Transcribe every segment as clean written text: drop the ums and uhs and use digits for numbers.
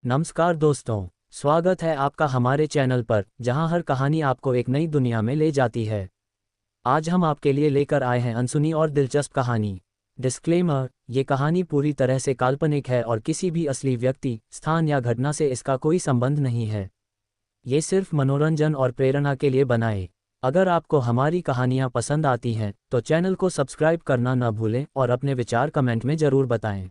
नमस्कार दोस्तों, स्वागत है आपका हमारे चैनल पर जहां हर कहानी आपको एक नई दुनिया में ले जाती है। आज हम आपके लिए लेकर आए हैं अनसुनी और दिलचस्प कहानी। डिस्क्लेमर, ये कहानी पूरी तरह से काल्पनिक है और किसी भी असली व्यक्ति, स्थान या घटना से इसका कोई संबंध नहीं है। ये सिर्फ मनोरंजन और प्रेरणा के लिए बनाए। अगर आपको हमारी कहानियाँ पसंद आती हैं तो चैनल को सब्सक्राइब करना न भूलें और अपने विचार कमेंट में ज़रूर बताएं।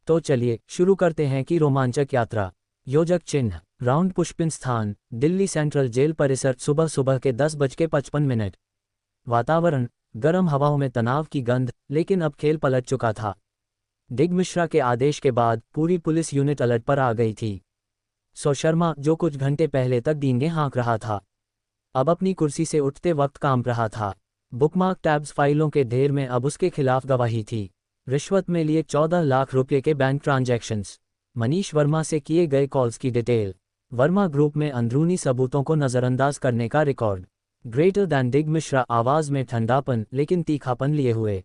तो चलिए शुरू करते हैं कि रोमांचक यात्रा। योजक चिन्ह, राउंड पुष्पिन स्थान, दिल्ली सेंट्रल जेल परिसर। सुबह सुबह के 10:55। वातावरण, गर्म हवाओं में तनाव की गंध, लेकिन अब खेल पलट चुका था। डिग मिश्रा के आदेश के बाद पूरी पुलिस यूनिट अलर्ट पर आ गई थी। शर्मा, जो कुछ घंटे पहले तक डींगे हाँक रहा था, अब अपनी कुर्सी से उठते वक्त कांप रहा था। बुकमार्क टैब्स फाइलों के ढेर में अब उसके खिलाफ गवाही थी। रिश्वत में लिए 14 लाख रुपये के बैंक ट्रांजैक्शंस, मनीष वर्मा से किए गए कॉल्स की डिटेल, वर्मा ग्रुप में अंदरूनी सबूतों को नज़रअंदाज करने का रिकॉर्ड। ग्रेटर दैन डिग मिश्रा, आवाज़ में ठंडापन लेकिन तीखापन लिए हुए।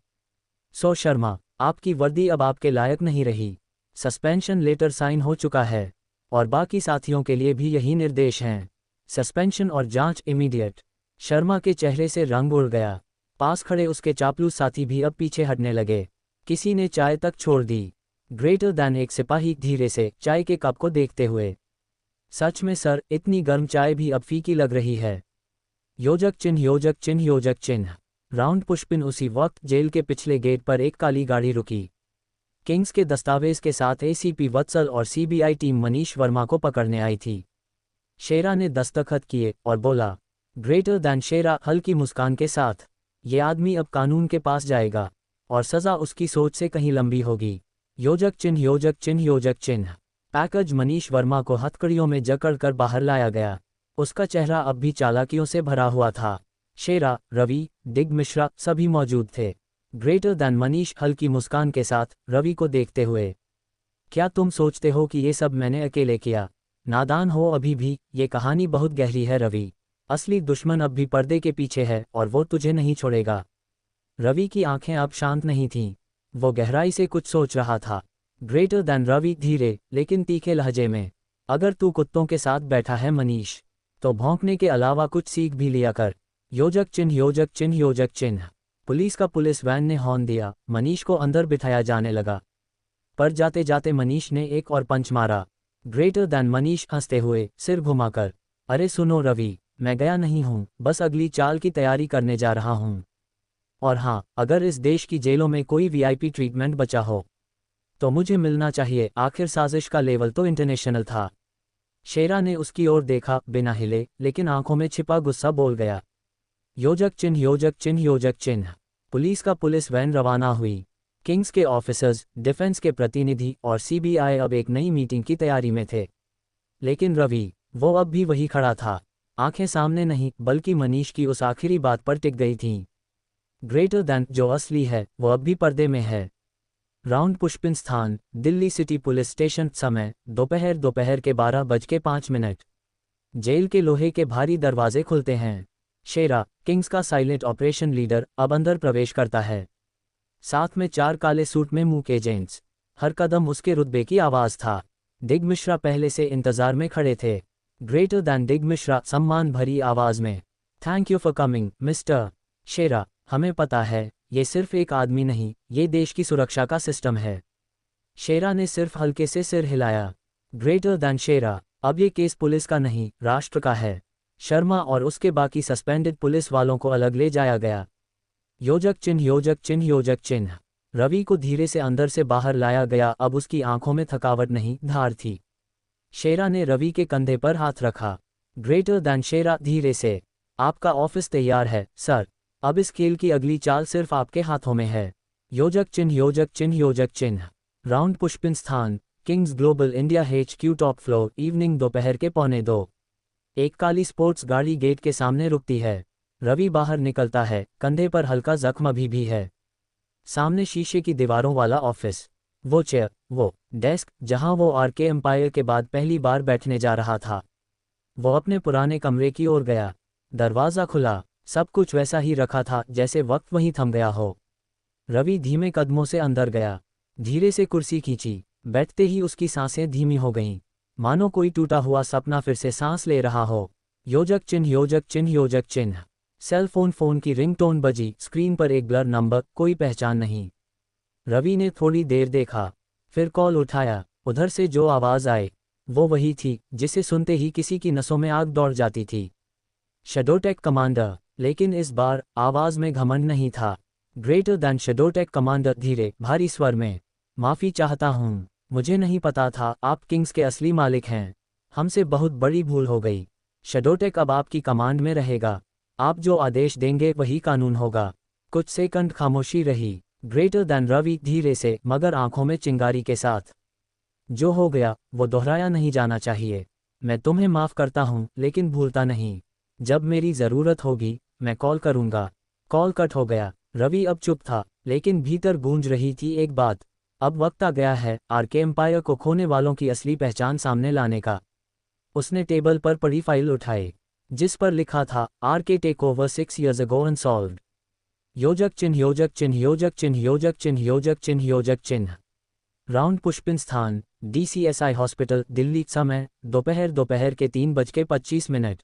शर्मा, आपकी वर्दी अब आपके लायक नहीं रही। सस्पेंशन लेटर साइन हो चुका है और बाकी साथियों के लिए भी यही निर्देश हैं। सस्पेंशन और जांच इमीडिएट। शर्मा के चेहरे से रंग उड़ गया। पास खड़े उसके चापलूस साथी भी अब पीछे हटने लगे। किसी ने चाय तक छोड़ दी। ग्रेटर दैन एक सिपाही धीरे से चाय के कप को देखते हुए, सच में सर, इतनी गर्म चाय भी अब फीकी लग रही है। योजक चिन्ह, योजक चिन्ह, योजक चिन्ह। राउंड पुष्पिन। उसी वक्त जेल के पिछले गेट पर एक काली गाड़ी रुकी। किंग्स के दस्तावेज के साथ एसीपी वत्सल और सीबीआई टीम मनीष वर्मा को पकड़ने आई थी। शेरा ने दस्तखत किए और बोला, ग्रेटर दैन शेरा हल्की मुस्कान के साथ, ये आदमी अब कानून के पास जाएगा और सज़ा उसकी सोच से कहीं लंबी होगी। योजक चिन्ह, योजक चिन्ह, योजक चिन्ह। पैकेज मनीष वर्मा को हथकड़ियों में जकड़कर बाहर लाया गया। उसका चेहरा अब भी चालाकियों से भरा हुआ था। शेरा, रवि, डिग मिश्रा सभी मौजूद थे। ग्रेटर दैन मनीष हल्की मुस्कान के साथ रवि को देखते हुए, क्या तुम सोचते हो कि ये सब मैंने अकेले किया? नादान हो अभी भी, ये कहानी बहुत गहरी है रवि। असली दुश्मन अब भी पर्दे के पीछे है और वो तुझे नहीं छोड़ेगा। रवि की आंखें अब शांत नहीं थीं। वो गहराई से कुछ सोच रहा था। ग्रेटर दैन रवि धीरे लेकिन तीखे लहजे में, अगर तू कुत्तों के साथ बैठा है मनीष, तो भौंकने के अलावा कुछ सीख भी लिया कर। योजक चिन्ह, योजक चिन्ह, योजक चिन्ह। पुलिस का पुलिस वैन ने हॉर्न दिया। मनीष को अंदर बिठाया जाने लगा, पर जाते जाते मनीष ने एक और पंच मारा। ग्रेटर दैन मनीष हंसते हुए सिर घुमाकर, अरे सुनो रवि, मैं गया नहीं हूँ, बस अगली चाल की तैयारी करने जा रहा हूँ। और हाँ, अगर इस देश की जेलों में कोई वीआईपी ट्रीटमेंट बचा हो तो मुझे मिलना चाहिए। आखिर साजिश का लेवल तो इंटरनेशनल था। शेरा ने उसकी ओर देखा, बिना हिले लेकिन आंखों में छिपा गुस्सा बोल गया। योजक चिन्ह, योजक चिन्ह, योजक चिन्ह। पुलिस का पुलिस वैन रवाना हुई। किंग्स के ऑफिसर्स, डिफेंस के प्रतिनिधि और सीबीआई अब एक नई मीटिंग की तैयारी में थे। लेकिन रवि, वो अब भी वही खड़ा था। आंखें सामने नहीं बल्कि मनीष की उस आखिरी बात पर टिक गई थीं। ग्रेटर दैन जो असली है वो अब भी पर्दे में है। राउंड पुष्पिन स्थान, दिल्ली सिटी पुलिस स्टेशन। समय दोपहर के 12:05। जेल के लोहे के भारी दरवाजे खुलते हैं। शेरा, किंग्स का साइलेंट ऑपरेशन लीडर, अब अंदर प्रवेश करता है। साथ में 4 काले सूट में मुंह के जेंट्स। हर कदम उसके रुतबे की आवाज़ था। डिग मिश्रा पहले से इंतजार में खड़े थे। ग्रेटर दैन डिग मिश्रा, सम्मान भरी आवाज़ में, thank you for coming mister Shera. हमें पता है, ये सिर्फ एक आदमी नहीं, ये देश की सुरक्षा का सिस्टम है। शेरा ने सिर्फ हल्के से सिर हिलाया। ग्रेटर दैन शेरा, अब ये केस पुलिस का नहीं, राष्ट्र का है। शर्मा और उसके बाकी सस्पेंडेड पुलिस वालों को अलग ले जाया गया। योजक चिन्ह, योजक चिन्ह, योजक चिन्ह। रवि को धीरे से अंदर से बाहर लाया गया। अब उसकी आंखों में थकावट नहीं, धार थी। शेरा ने रवि के कंधे पर हाथ रखा। ग्रेटर दैन शेरा धीरे से, आपका ऑफिस तैयार है सर। अब इस खेल की अगली चाल सिर्फ आपके हाथों में है। योजक चिन्ह, योजक चिन्ह, योजक चिन्ह। राउंड पुष्पिन स्थान, Kings global India HQ top floor. Evening दोपहर के 1:45। एक काली स्पोर्ट्स गाड़ी गेट के सामने रुकती है। रवि बाहर निकलता है, कंधे पर हल्का जख्म अभी भी है। सामने शीशे की दीवारों वाला ऑफिस, वो चेयर, वो डेस्क जहां वो आरके एम्पायर के बाद पहली बार बैठने जा रहा था। वो अपने पुराने कमरे की ओर गया। दरवाज़ा खुला। सब कुछ वैसा ही रखा था जैसे वक्त वहीं थम गया हो। रवि धीमे कदमों से अंदर गया। धीरे से कुर्सी खींची। बैठते ही उसकी सांसें धीमी हो गईं। मानो कोई टूटा हुआ सपना फिर से सांस ले रहा हो। योजक चिन्ह योजक चिन्ह योजक चिन्ह। सेल फोन की रिंगटोन बजी, स्क्रीन पर एक ब्लर नंबर, कोई पहचान नहीं। रवि ने थोड़ी देर देखा, फिर कॉल उठाया। उधर से जो आवाज़ आए वो वही थी जिसे सुनते ही किसी की नसों में आग दौड़ जाती थी। शैडोटेक कमांडर। लेकिन इस बार आवाज़ में घमंड नहीं था। ग्रेटर दैन शैडोटेक कमांडर, धीरे भारी स्वर में। माफ़ी चाहता हूँ, मुझे नहीं पता था आप किंग्स के असली मालिक हैं। हमसे बहुत बड़ी भूल हो गई। शैडोटेक अब आपकी कमांड में रहेगा। आप जो आदेश देंगे वही कानून होगा। कुछ सेकंड खामोशी रही। ग्रेटर दैन रवि धीरे से मगर आंखों में चिंगारी के साथ। जो हो गया वो दोहराया नहीं जाना चाहिए। मैं तुम्हें माफ़ करता हूँ लेकिन भूलता नहीं। जब मेरी ज़रूरत होगी मैं कॉल करूँगा। कॉल कट हो गया। रवि अब चुप था, लेकिन भीतर गूंज रही थी एक बात। अब वक्त आ गया है आरके एम्पायर को खोने वालों की असली पहचान सामने लाने का। उसने टेबल पर पड़ी फाइल उठाई, जिस पर लिखा था RK take over 6 years ago unsolved. योजक चिन्ह योजक चिन्ह योजक चिन्ह योजक चिन्ह योजक चिन्ह योजक चिन्ह। राउंड पुष्पिन स्थान, DCSI हॉस्पिटल, दिल्ली। समय दोपहर के 3:25।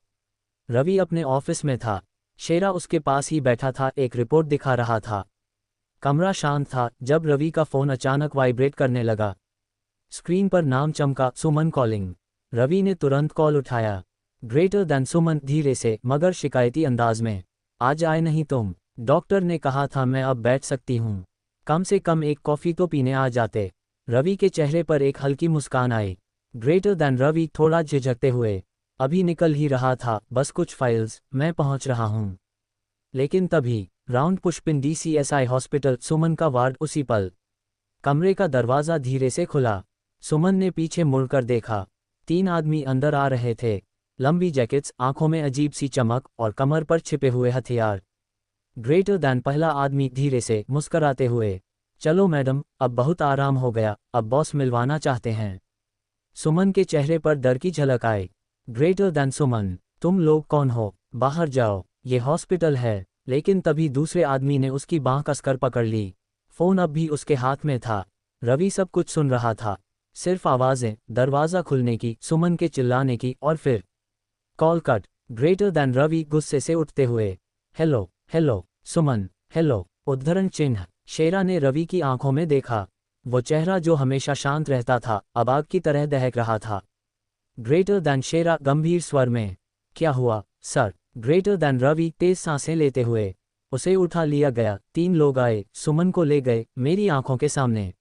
रवि अपने ऑफिस में था। शेरा उसके पास ही बैठा था, एक रिपोर्ट दिखा रहा था। कमरा शांत था जब रवि का फ़ोन अचानक वाइब्रेट करने लगा। स्क्रीन पर नाम चमका, सुमन कॉलिंग। रवि ने तुरंत कॉल उठाया। ग्रेटर दैन सुमन, धीरे से मगर शिकायती अंदाज में। आज आए नहीं तुम? डॉक्टर ने कहा था मैं अब बैठ सकती हूँ। कम से कम एक कॉफ़ी तो पीने आ जाते। रवि के चेहरे पर एक हल्की मुस्कान आई। ग्रेटर दैन रवि, थोड़ा झिझकते हुए, अभी निकल ही रहा था, बस कुछ फाइल्स, मैं पहुंच रहा हूं। लेकिन तभी राउंड पुष्पिन DCSI हॉस्पिटल, सुमन का वार्ड। उसी पल कमरे का दरवाज़ा धीरे से खुला। सुमन ने पीछे मुड़कर देखा। 3 आदमी अंदर आ रहे थे। लंबी जैकेट्स, आंखों में अजीब सी चमक और कमर पर छिपे हुए हथियार। ग्रेटर दैन पहला आदमी, धीरे से मुस्कराते हुए, चलो मैडम, अब बहुत आराम हो गया, अब बॉस मिलवाना चाहते हैं। सुमन के चेहरे पर डर की झलक आई। ग्रेटर दैन सुमन, तुम लोग कौन हो? बाहर जाओ, ये हॉस्पिटल है। लेकिन तभी दूसरे आदमी ने उसकी बांह कसकर पकड़ ली। फ़ोन अब भी उसके हाथ में था। रवि सब कुछ सुन रहा था, सिर्फ आवाज़ें, दरवाज़ा खुलने की, सुमन के चिल्लाने की, और फिर call cut. Greater than Ravi गुस्से से उठते हुए, हेलो हेलो सुमन, हेलो। उद्धरण चिन्ह। शेरा ने रवि की आंखों में देखा। वो चेहरा जो हमेशा शांत रहता था अब आग की तरह दहक रहा था। ग्रेटर दैन शेरा, गंभीर स्वर में, क्या हुआ सर? ग्रेटर दैन रवि, तेज सांसें लेते हुए, उसे उठा लिया गया। 3 लोग आए, सुमन को ले गए, मेरी आंखों के सामने।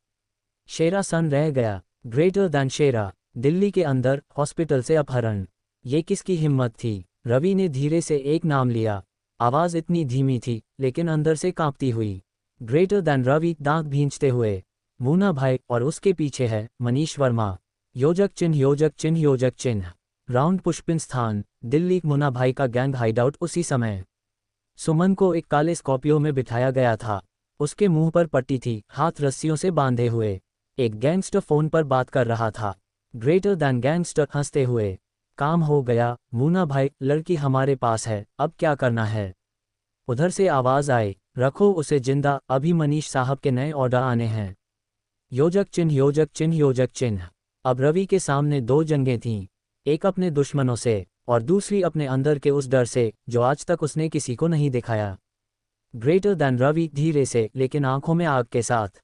शेरा सन रह गया। ग्रेटर दैन शेरा, दिल्ली के अंदर हॉस्पिटल से अपहरण, ये किसकी हिम्मत थी? रवि ने धीरे से एक नाम लिया। आवाज़ इतनी धीमी थी लेकिन अंदर से कांपती हुई। ग्रेटर दैन रवि, दांत भींचते हुए, मूना भाई, और उसके पीछे है मनीष वर्मा। योजक चिन्ह योजक चिन्ह योजक चिन्ह। राउंड पुष्पिन स्थान, दिल्ली। मुन्ना भाई का गैंग हाइडआउट। उसी समय सुमन को एक काले स्कॉर्पियो में बिठाया गया था। उसके मुंह पर पट्टी थी, हाथ रस्सियों से बांधे हुए। एक गैंगस्टर फ़ोन पर बात कर रहा था। ग्रेटर दैन गैंगस्टर, हंसते हुए, काम हो गया मूना भाई, लड़की हमारे पास है, अब क्या करना है? उधर से आवाज़ आई, रखो उसे जिंदा, अभी मनीष साहब के नए ऑर्डर आने हैं। योजक चिन्ह योजक चिन्ह योजक चिन्ह। अब रवि के सामने 2 जंगें थीं, एक अपने दुश्मनों से और दूसरी अपने अंदर के उस डर से जो आज तक उसने किसी को नहीं दिखाया। ग्रेटर दैन रवि, धीरे से लेकिन आंखों में आग के साथ,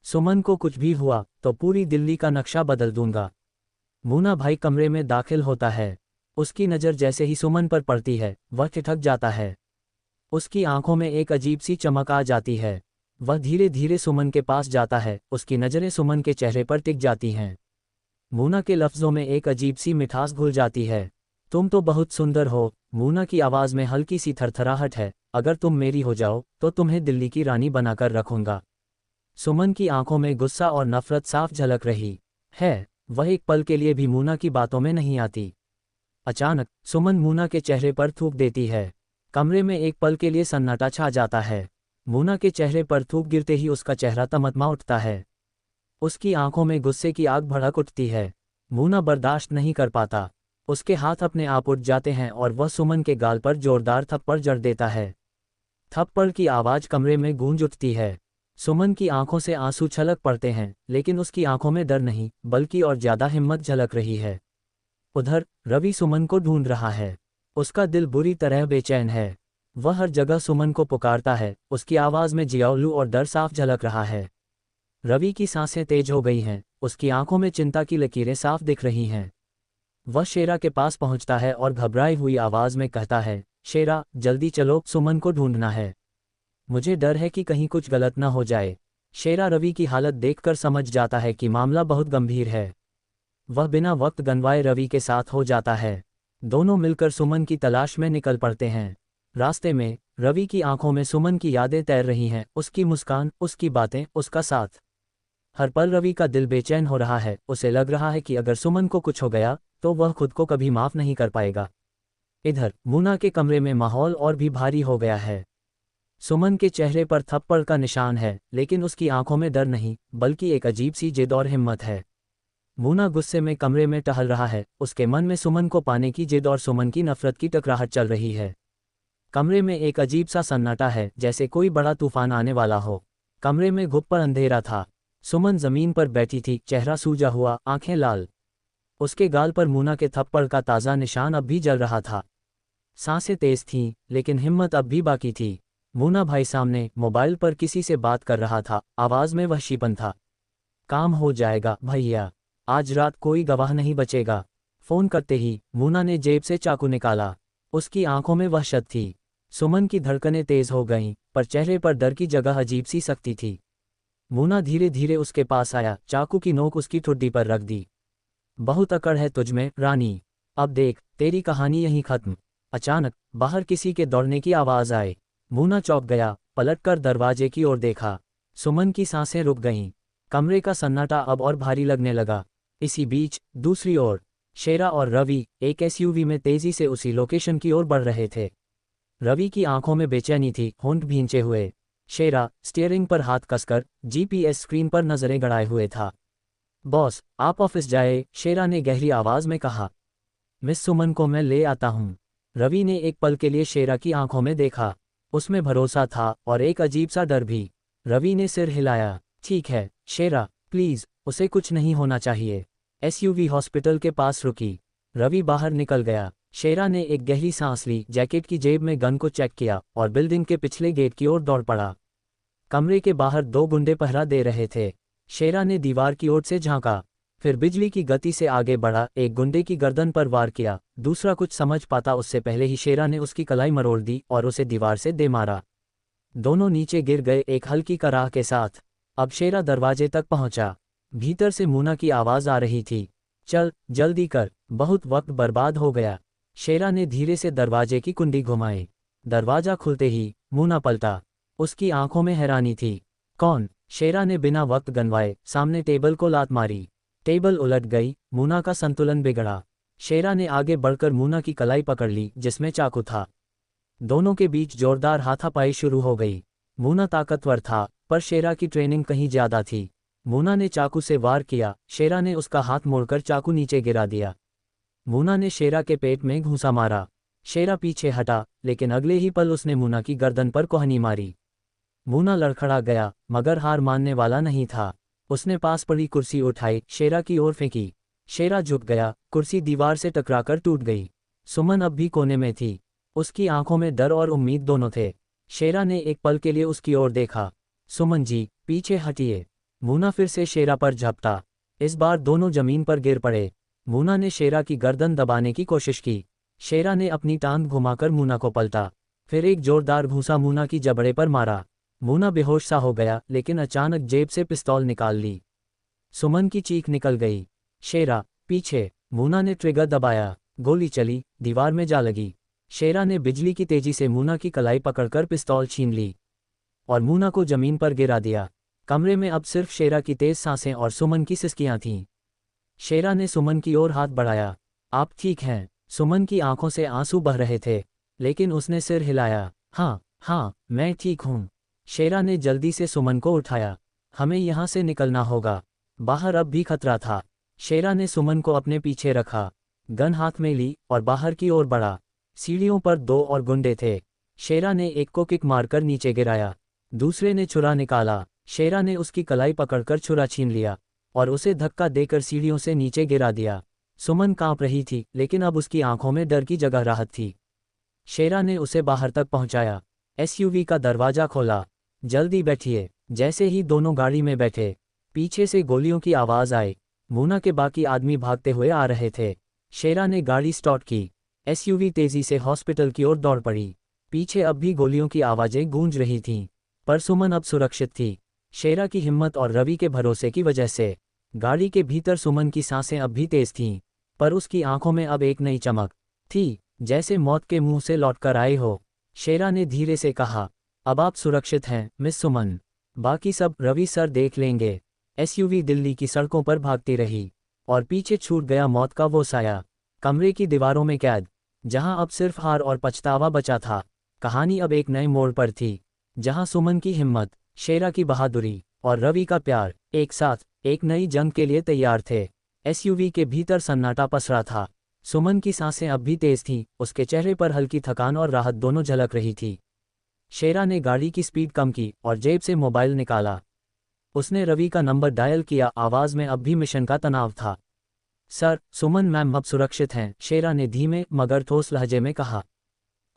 सुमन को कुछ भी हुआ तो पूरी दिल्ली का नक्शा बदल दूंगा। मूना भाई कमरे में दाखिल होता है। उसकी नज़र जैसे ही सुमन पर पड़ती है वह ठिठक जाता है। उसकी आंखों में एक अजीब सी चमक आ जाती है। वह धीरे धीरे सुमन के पास जाता है, उसकी नज़रें सुमन के चेहरे पर टिक जाती हैं। मूना के लफ्ज़ों में एक अजीब सी मिठास घुल जाती है। तुम तो बहुत सुंदर हो। मूना की आवाज़ में हल्की सी थरथराहट है। अगर तुम मेरी हो जाओ तो तुम्हें दिल्ली की रानी बनाकर रखूंगा। सुमन की आंखों में गुस्सा और नफरत साफ झलक रही है। वह एक पल के लिए भी मूना की बातों में नहीं आती। अचानक सुमन मूना के चेहरे पर थूक देती है। कमरे में एक पल के लिए सन्नाटा छा जाता है। मूना के चेहरे पर थूक गिरते ही उसका चेहरा तमतमा उठता है। उसकी आंखों में गुस्से की आग भड़क उठती है। मूना बर्दाश्त नहीं कर पाता। उसके हाथ अपने आप उठ जाते हैं और वह सुमन के गाल पर जोरदार थप्पड़ जड़ देता है। थप्पड़ की आवाज़ कमरे में गूंज उठती है। सुमन की आंखों से आंसू छलक पड़ते हैं, लेकिन उसकी आंखों में डर नहीं, बल्कि और ज्यादा हिम्मत झलक रही है। उधर रवि सुमन को ढूंढ रहा है। उसका दिल बुरी तरह बेचैन है। वह हर जगह सुमन को पुकारता है, उसकी आवाज में जियालू और डर साफ झलक रहा है। रवि की सांसें तेज हो गई हैं, उसकी आंखों में चिंता की लकीरें साफ दिख रही हैं। वह शेरा के पास पहुंचता है और घबराई हुई आवाज में कहता है, शेरा, जल्दी चलो, सुमन को ढूंढना है। मुझे डर है कि कहीं कुछ गलत न हो जाए। शेरा रवि की हालत देखकर समझ जाता है कि मामला बहुत गंभीर है। वह बिना वक्त गंवाए रवि के साथ हो जाता है। दोनों मिलकर सुमन की तलाश में निकल पड़ते हैं। रास्ते में रवि की आंखों में सुमन की यादें तैर रही हैं, उसकी मुस्कान, उसकी बातें, उसका साथ। हर पल रवि का दिल बेचैन हो रहा है। उसे लग रहा है कि अगर सुमन को कुछ हो गया तो वह खुद को कभी माफ नहीं कर पाएगा। इधर मुना के कमरे में माहौल और भी भारी हो गया है। सुमन के चेहरे पर थप्पड़ का निशान है, लेकिन उसकी आंखों में डर नहीं, बल्कि एक अजीब सी जिद और हिम्मत है। मुना गुस्से में कमरे में टहल रहा है, उसके मन में सुमन को पाने की जिद और सुमन की नफरत की टकराहट चल रही है। कमरे में एक अजीब सा सन्नाटा है, जैसे कोई बड़ा तूफान आने वाला हो। कमरे में घुप्पर अंधेरा था। सुमन जमीन पर बैठी थी, चेहरा सूजा हुआ, आंखें लाल। उसके गाल पर मुना के थप्पड़ का ताज़ा निशान अब भी जल रहा था। सांसें तेज थीं, लेकिन हिम्मत अब भी बाकी थी। मुना भाई सामने मोबाइल पर किसी से बात कर रहा था, आवाज में वहशीपन था। काम हो जाएगा भैया, आज रात कोई गवाह नहीं बचेगा। फोन करते ही मुना ने जेब से चाकू निकाला। उसकी आंखों में वहशत थी। सुमन की धड़कनें तेज हो गईं, पर चेहरे पर डर की जगह अजीब सी सख्ती थी। मुना धीरे धीरे उसके पास आया, चाकू की नोक उसकी ठुड्डी पर रख दी। बहुत अकड़ है तुझमें रानी, अब देख तेरी कहानी यहीं खत्म। अचानक बाहर किसी के दौड़ने की आवाज आए। मुना चौंक गया, पलटकर दरवाजे की ओर देखा। सुमन की सांसें रुक गईं। कमरे का सन्नाटा अब और भारी लगने लगा। इसी बीच दूसरी ओर शेरा और रवि एक एसयूवी में तेजी से उसी लोकेशन की ओर बढ़ रहे थे। रवि की आंखों में बेचैनी थी, होंठ भींचे हुए। शेरा स्टीयरिंग पर हाथ कसकर जीपीएस स्क्रीन पर नजरें गड़ाए हुए था। बॉस, आप ऑफिस जाए, शेरा ने गहरी आवाज में कहा। मिस सुमन को मैं ले आता हूँ। रवि ने एक पल के लिए शेरा की आंखों में देखा। उसमें भरोसा था और एक अजीब सा डर भी। रवि ने सिर हिलाया। ठीक है शेरा, प्लीज, उसे कुछ नहीं होना चाहिए। एसयूवी हॉस्पिटल के पास रुकी। रवि बाहर निकल गया। शेरा ने एक गहरी सांस ली, जैकेट की जेब में गन को चेक किया और बिल्डिंग के पिछले गेट की ओर दौड़ पड़ा। कमरे के बाहर दो गुंडे पहरा दे रहे थे। शेरा ने दीवार की ओर से झांका, फिर बिजली की गति से आगे बढ़ा, एक गुंडे की गर्दन पर वार किया। दूसरा कुछ समझ पाता उससे पहले ही शेरा ने उसकी कलाई मरोड़ दी और उसे दीवार से दे मारा। दोनों नीचे गिर गए एक हल्की कराह के साथ। अब शेरा दरवाजे तक पहुंचा। भीतर से मुना की आवाज आ रही थी, चल जल्दी कर, बहुत वक्त बर्बाद हो गया। शेरा ने धीरे से दरवाजे की कुंडी घुमाई। दरवाजा खुलते ही मुना पलटा। उसकी आंखों में हैरानी थी। कौन? शेरा ने बिना वक्त गंवाए सामने टेबल को लात मारी। टेबल उलट गई, मुना का संतुलन बिगड़ा। शेरा ने आगे बढ़कर मुना की कलाई पकड़ ली जिसमें चाकू था। दोनों के बीच जोरदार हाथापाई शुरू हो गई। मुना ताकतवर था, पर शेरा की ट्रेनिंग कहीं ज्यादा थी। मुना ने चाकू से वार किया, शेरा ने उसका हाथ मोड़कर चाकू नीचे गिरा दिया। मुना ने शेरा के पेट में घूंसा मारा। शेरा पीछे हटा, लेकिन अगले ही पल उसने मुना की गर्दन पर कोहनी मारी। मुना लड़खड़ा गया, मगर हार मानने वाला नहीं था। उसने पास पड़ी कुर्सी उठाई, शेरा की ओर फेंकी। शेरा झुक गया, कुर्सी दीवार से टकराकर टूट गई। सुमन अब भी कोने में थी। उसकी आंखों में डर और उम्मीद दोनों थे। शेरा ने एक पल के लिए उसकी ओर देखा। सुमन जी, पीछे हटिए। मुना फिर से शेरा पर झपटा। इस बार दोनों जमीन पर गिर पड़े। मुना ने शेरा की गर्दन दबाने की कोशिश की। शेरा ने अपनी टांग घुमाकर मुना को पलटा, फिर एक जोरदार घूंसा मुना की जबड़े पर मारा। मुना बेहोश सा हो गया, लेकिन अचानक जेब से पिस्तौल निकाल ली। सुमन की चीख निकल गई। शेरा, पीछे। मुना ने ट्रिगर दबाया, गोली चली, दीवार में जा लगी। शेरा ने बिजली की तेजी से मुना की कलाई पकड़कर पिस्तौल छीन ली और मुना को जमीन पर गिरा दिया। कमरे में अब सिर्फ शेरा की तेज सांसें और सुमन की सिसकियां थीं। शेरा ने सुमन की ओर हाथ बढ़ाया। आप ठीक हैं? सुमन की आंखों से आंसू बह रहे थे, लेकिन उसने सिर हिलाया। हाँ, मैं ठीक हूँ। शेरा ने जल्दी से सुमन को उठाया। हमें यहाँ से निकलना होगा। बाहर अब भी खतरा था। शेरा ने सुमन को अपने पीछे रखा, गन हाथ में ली और बाहर की ओर बढ़ा। सीढ़ियों पर दो और गुंडे थे। शेरा ने एक को किक मारकर नीचे गिराया। दूसरे ने छुरा निकाला। शेरा ने उसकी कलाई पकड़कर छुरा छीन लिया और उसे धक्का देकर सीढ़ियों से नीचे गिरा दिया। सुमन कांप रही थी, लेकिन अब उसकी आंखों में डर की जगह राहत थी। शेरा ने उसे बाहर तक पहुंचाया, एसयूवी का दरवाजा खोला। जल्दी बैठिए। जैसे ही दोनों गाड़ी में बैठे, पीछे से गोलियों की आवाज़ आई। मूना के बाकी आदमी भागते हुए आ रहे थे। शेरा ने गाड़ी स्टार्ट की। एसयूवी तेजी से हॉस्पिटल की ओर दौड़ पड़ी। पीछे अब भी गोलियों की आवाज़ें गूंज रही थीं, पर सुमन अब सुरक्षित थी, शेरा की हिम्मत और रवि के भरोसे की वजह से। गाड़ी के भीतर सुमन की सांसें अब भी तेज थीं, पर उसकी आंखों में अब एक नई चमक थी, जैसे मौत के मुंह से लौटकर आए हो। शेरा ने धीरे से कहा, अब आप सुरक्षित हैं मिस सुमन, बाकी सब रवि सर देख लेंगे। एसयूवी दिल्ली की सड़कों पर भागती रही और पीछे छूट गया मौत का वो साया, कमरे की दीवारों में कैद, जहां अब सिर्फ हार और पछतावा बचा था। कहानी अब एक नए मोड़ पर थी, जहां सुमन की हिम्मत, शेरा की बहादुरी और रवि का प्यार एक साथ एक नई जंग के लिए तैयार थे। एसयूवी के भीतर सन्नाटा पसरा था। सुमन की सांसें अब भी तेज थीं, उसके चेहरे पर हल्की थकान और राहत दोनों झलक रही थी। शेरा ने गाड़ी की स्पीड कम की और जेब से मोबाइल निकाला। उसने रवि का नंबर डायल किया, आवाज़ में अब भी मिशन का तनाव था। सर, सुमन मैम अब सुरक्षित हैं, शेरा ने धीमे मगर ठोस लहजे में कहा।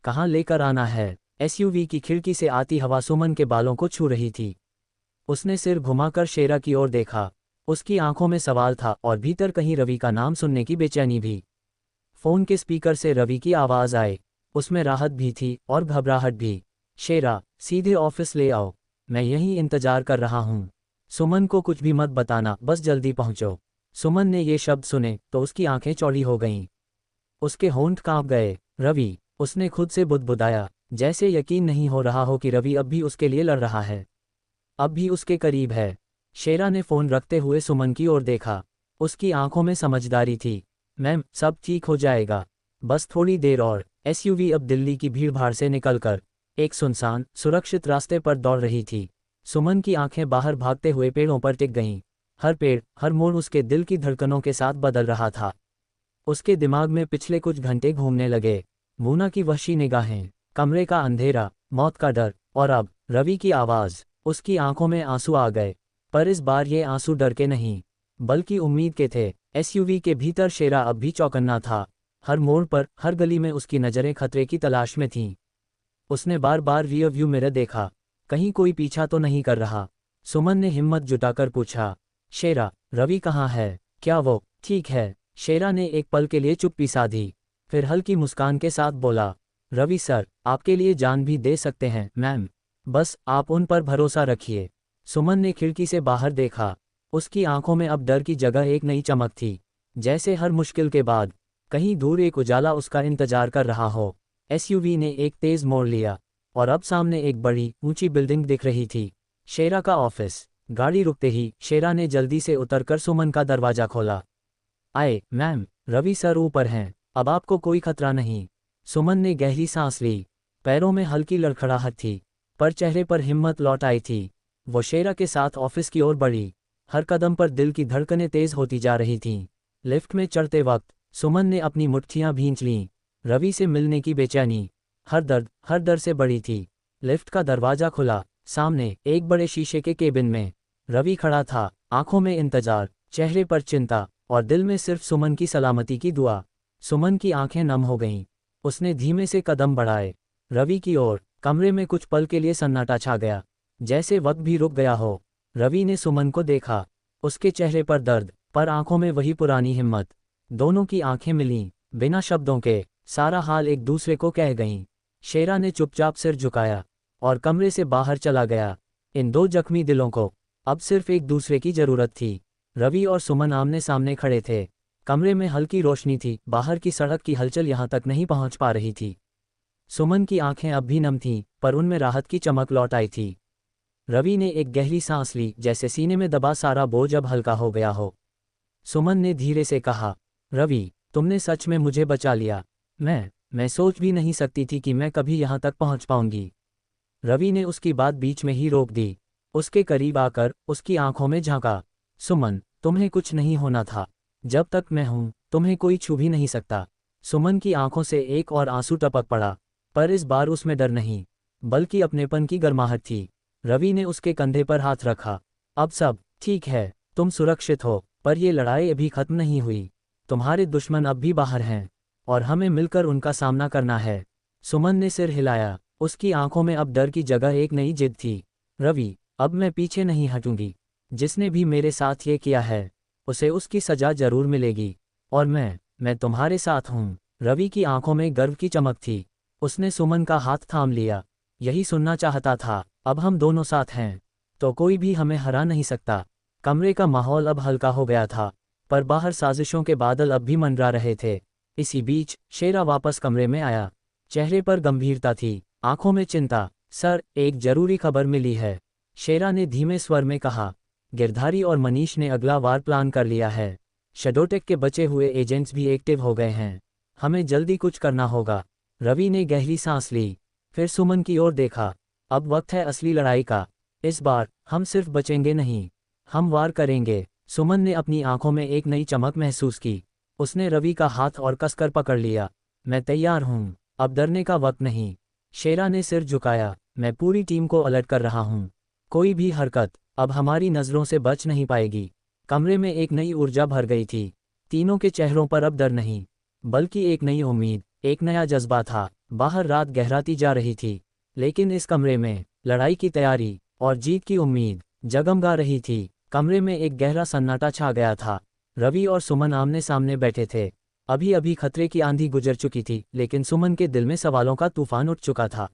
कहाँ लेकर आना है? एसयूवी की खिड़की से आती हवा सुमन के बालों को छू रही थी। उसने सिर घुमाकर शेरा की ओर देखा। उसकी आंखों में सवाल था और भीतर कहीं रवि का नाम सुनने की बेचैनी भी। फोन के स्पीकर से रवि की आवाज़ आए, उसमें राहत भी थी और घबराहट भी। शेरा, सीधे ऑफिस ले आओ, मैं यहीं इंतजार कर रहा हूँ। सुमन को कुछ भी मत बताना, बस जल्दी पहुँचो। सुमन ने ये शब्द सुने तो उसकी आंखें चौड़ी हो गईं। उसके होंठ कांप गए। रवि, उसने खुद से बुदबुदाया, जैसे यकीन नहीं हो रहा हो कि रवि अब भी उसके लिए लड़ रहा है, अब भी उसके करीब है। शेरा ने फ़ोन रखते हुए सुमन की ओर देखा। उसकी आंखों में समझदारी थी। मैम, सब ठीक हो जाएगा, बस थोड़ी देर और। एसयूवी अब दिल्ली की भीड़भाड़ से निकलकर एक सुनसान, सुरक्षित रास्ते पर दौड़ रही थी। सुमन की आंखें बाहर भागते हुए पेड़ों पर टिक गईं। हर पेड़, हर मोड़ उसके दिल की धड़कनों के साथ बदल रहा था। उसके दिमाग में पिछले कुछ घंटे घूमने लगे। मूना की वहशी निगाहें, कमरे का अंधेरा, मौत का डर और अब रवि की आवाज़। उसकी आंखों में आंसू आ गए, पर इस बार ये आंसू डर के नहीं, बल्कि उम्मीद के थे। एसयूवी के भीतर शेरा अब भी चौकन्ना था। हर मोड़ पर, हर गली में उसकी नज़रें खतरे की तलाश में थीं। उसने बार बार रियर व्यू मिरर देखा, कहीं कोई पीछा तो नहीं कर रहा। सुमन ने हिम्मत जुटाकर पूछा, शेरा, रवि कहाँ है? क्या वो ठीक है? शेरा ने एक पल के लिए चुप्पी साधी, फिर हल्की मुस्कान के साथ बोला, रवि सर, आपके लिए जान भी दे सकते हैं मैम, बस आप उन पर भरोसा रखिए। सुमन ने खिड़की से बाहर देखा। उसकी आंखों में अब डर की जगह एक नई चमक थी, जैसे हर मुश्किल के बाद कहीं दूर एक उजाला उसका इंतजार कर रहा हो। एसयूवी ने एक तेज मोड़ लिया और अब सामने एक बड़ी ऊंची बिल्डिंग दिख रही थी, शेरा का ऑफिस। गाड़ी रुकते ही शेरा ने जल्दी से उतरकर सुमन का दरवाजा खोला। आए मैम, रवि सर ऊपर हैं, अब आपको कोई खतरा नहीं। सुमन ने गहरी सांस ली। पैरों में हल्की लड़खड़ाहट थी, पर चेहरे पर हिम्मत लौट आई थी। वो शेरा के साथ ऑफिस की ओर बढ़ी। हर कदम पर दिल की धड़कनें तेज होती जा रही थीं। लिफ्ट में चढ़ते वक्त सुमन ने अपनी मुट्ठियां भींच लीं। रवि से मिलने की बेचैनी हर दर्द से बड़ी थी। लिफ्ट का दरवाजा खुला। सामने एक बड़े शीशे के केबिन में रवि खड़ा था, आंखों में इंतजार, चेहरे पर चिंता और दिल में सिर्फ सुमन की सलामती की दुआ। सुमन की आंखें नम हो गईं। उसने धीमे से कदम बढ़ाए रवि की ओर। कमरे में कुछ पल के लिए सन्नाटा छा गया, जैसे वक्त भी रुक गया हो। रवि ने सुमन को देखा, उसके चेहरे पर दर्द, पर आंखों में वही पुरानी हिम्मत। दोनों की आंखें मिलीं, बिना शब्दों के, सारा हाल एक दूसरे को कह गईं। शेरा ने चुपचाप सिर झुकाया और कमरे से बाहर चला गया। इन दो जख्मी दिलों को अब सिर्फ एक दूसरे की जरूरत थी। रवि और सुमन आमने सामने खड़े थे। कमरे में हल्की रोशनी थी, बाहर की सड़क की हलचल यहाँ तक नहीं पहुँच पा रही थी। सुमन की आंखें अब भी नम थीं, पर उनमें राहत की चमक लौट आई थी। रवि ने एक गहरी सांस ली, जैसे सीने में दबा सारा बोझ अब हल्का हो गया हो। सुमन ने धीरे से कहा, रवि, तुमने सच में मुझे बचा लिया। मैं सोच भी नहीं सकती थी कि मैं कभी यहाँ तक पहुँच पाऊंगी। रवि ने उसकी बात बीच में ही रोक दी। उसके करीब आकर उसकी आंखों में झांका। सुमन, तुम्हें कुछ नहीं होना था। जब तक मैं हूं, तुम्हें कोई छू भी नहीं सकता। सुमन की आंखों से एक और आंसू टपक पड़ा, पर इस बार उसमें डर नहीं, बल्कि अपनेपन की गर्माहट थी। रवि ने उसके कंधे पर हाथ रखा। अब सब ठीक है, तुम सुरक्षित हो, पर ये लड़ाई अभी खत्म नहीं हुई। तुम्हारे दुश्मन अब भी बाहर हैं और हमें मिलकर उनका सामना करना है। सुमन ने सिर हिलाया, उसकी आंखों में अब डर की जगह एक नई जिद थी। रवि, अब मैं पीछे नहीं हटूंगी। जिसने भी मेरे साथ ये किया है उसे उसकी सजा जरूर मिलेगी। और मैं तुम्हारे साथ हूँ। रवि की आंखों में गर्व की चमक थी। उसने सुमन का हाथ थाम लिया। यही सुनना चाहता था, अब हम दोनों साथ हैं तो कोई भी हमें हरा नहीं सकता। कमरे का माहौल अब हल्का हो गया था, पर बाहर साजिशों के बादल अब भी मंडरा रहे थे। इसी बीच शेरा वापस कमरे में आया। चेहरे पर गंभीरता थी, आंखों में चिंता। सर, एक जरूरी खबर मिली है, शेरा ने धीमे स्वर में कहा। गिरधारी और मनीष ने अगला वार प्लान कर लिया है। शेडोटेक के बचे हुए एजेंट्स भी एक्टिव हो गए हैं। हमें जल्दी कुछ करना होगा। रवि ने गहरी सांस ली, फिर सुमन की ओर देखा। अब वक्त है असली लड़ाई का। इस बार हम सिर्फ बचेंगे नहीं, हम वार करेंगे। सुमन ने अपनी आंखों में एक नई चमक महसूस की। उसने रवि का हाथ और कसकर पकड़ लिया। मैं तैयार हूँ, अब डरने का वक्त नहीं। शेरा ने सिर झुकाया। मैं पूरी टीम को अलर्ट कर रहा हूँ। कोई भी हरकत अब हमारी नज़रों से बच नहीं पाएगी। कमरे में एक नई ऊर्जा भर गई थी। तीनों के चेहरों पर अब डर नहीं, बल्कि एक नई उम्मीद, एक नया जज्बा था। बाहर रात गहराती जा रही थी, लेकिन इस कमरे में लड़ाई की तैयारी और जीत की उम्मीद जगमगा रही थी। कमरे में एक गहरा सन्नाटा छा गया था। रवि और सुमन आमने सामने बैठे थे। अभी अभी खतरे की आंधी गुजर चुकी थी, लेकिन सुमन के दिल में सवालों का तूफान उठ चुका था।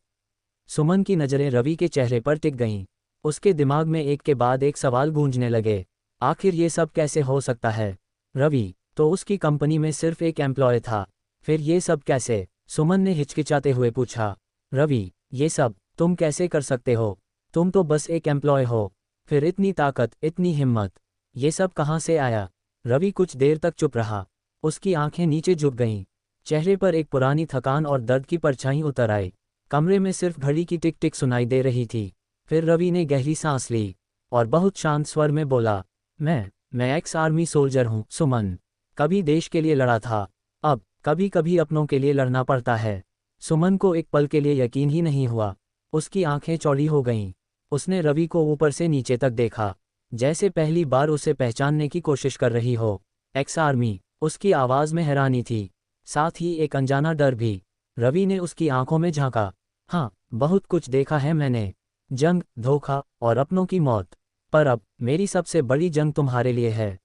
सुमन की नज़रें रवि के चेहरे पर टिक गईं। उसके दिमाग में एक के बाद एक सवाल गूंजने लगे। आखिर ये सब कैसे हो सकता है? रवि तो उसकी कंपनी में सिर्फ एक एम्प्लॉय था, फिर ये सब कैसे? सुमन ने हिचकिचाते हुए पूछा। रवि, ये सब तुम कैसे कर सकते हो? तुम तो बस एक एम्प्लॉय हो, फिर इतनी ताकत, इतनी हिम्मत, ये सब कहाँ से आया? रवि कुछ देर तक चुप रहा। उसकी आंखें नीचे झुक गईं। चेहरे पर एक पुरानी थकान और दर्द की परछाई उतर आई। कमरे में सिर्फ घड़ी की टिक टिक सुनाई दे रही थी। फिर रवि ने गहरी सांस ली और बहुत शांत स्वर में बोला, मैं एक्स आर्मी सोल्जर हूँ सुमन। कभी देश के लिए लड़ा था, अब कभी कभी अपनों के लिए लड़ना पड़ता है। सुमन को एक पल के लिए यकीन ही नहीं हुआ। उसकी आंखें चौड़ी हो गईं। उसने रवि को ऊपर से नीचे तक देखा, जैसे पहली बार उसे पहचानने की कोशिश कर रही हो। एक्स आर्मी, उसकी आवाज़ में हैरानी थी, साथ ही एक अनजाना डर भी। रवि ने उसकी आंखों में झांका। हाँ, बहुत कुछ देखा है मैंने, जंग, धोखा और अपनों की मौत, पर अब मेरी सबसे बड़ी जंग तुम्हारे लिए है।